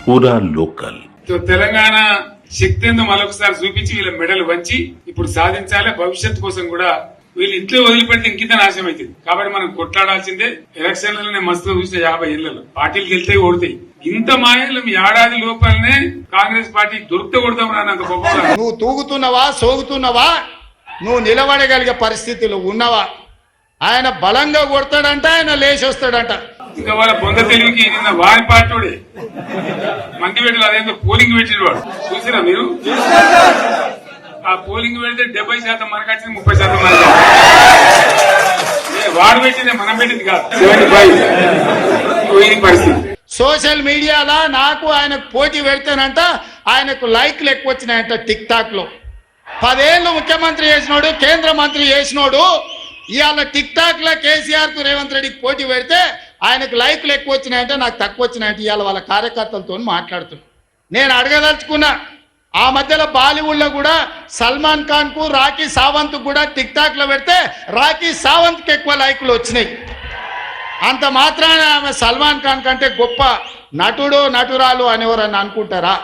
పూరా లోకల్. తెలంగాణ శక్తి ఏందో మరొకసారి చూపించి వీళ్ళ మెడలు వంచి ఇప్పుడు సాధించాలి. భవిష్యత్తు కోసం కూడా వీళ్ళు ఇట్లే వదిలిపెడితే ఇంకింత నాశనం అవుతుంది. కాబట్టి మనం కొట్లాడాల్సిందే. ఎలక్షన్లనే మస్తుగా చూసిన 50 ఏళ్లలో పార్టీలు గెలితే ఓడతాయి. ఇంత మాయలు ఏడాది లోపలనే కాంగ్రెస్ పార్టీ దొరికితే కొడతాం రానంత గొప్ప. నువ్వు తూగుతున్నవా సోగుతున్నవా, నువ్వు నిలబడగలిగే పరిస్థితిలో ఉన్నవా? ఆయన బలంగా కొడతాడంట, ఆయన లేచి వస్తాడంట. ఇంకా వాళ్ళ బొంద తెలివికి నిన్న వారి పార్టీ మంది పెట్టాలి. అదేందో పోలింగ్ పెట్టిన వాడు చూసిరా మీరు? ఆ పోలింగ్ పెడితే 70% మనకు వచ్చింది, 30% మనకి. వాడు పెట్టిందే మనం పెట్టింది కాదు. 75 పరిస్థితి. సోషల్ మీడియాలో నాకు ఆయనకు పోటీ పెడితేనంట ఆయనకు లైక్లు ఎక్కువ వచ్చినాయంట. టిక్ టాక్ లో 10 ఏళ్ళు ముఖ్యమంత్రి చేసినోడు, కేంద్ర మంత్రి చేసినోడు ఇవాళ టిక్ టాక్ లో కేసీఆర్ కు రేవంత్ రెడ్డికి పోటీ పెడితే ఆయనకు లైక్లు ఎక్కువ వచ్చినాయంటే నాకు తక్కువ వచ్చినాయంటే ఇవాళ వాళ్ళ కార్యకర్తలతో మాట్లాడుతున్నా. నేను అడగదలుచుకున్నా, ఆ మధ్యలో బాలీవుడ్ లో కూడా సల్మాన్ ఖాన్ కు రాఖీ సావంత్ కూడా టిక్ టాక్ లో పెడితే రాఖీ సావంత్ కి ఎక్కువ లైకులు వచ్చినాయి. అంత మాత్రాన ఆమె సల్మాన్ ఖాన్ కంటే గొప్ప నటుడు నటురాలు అనేవారని అనుకుంటారా?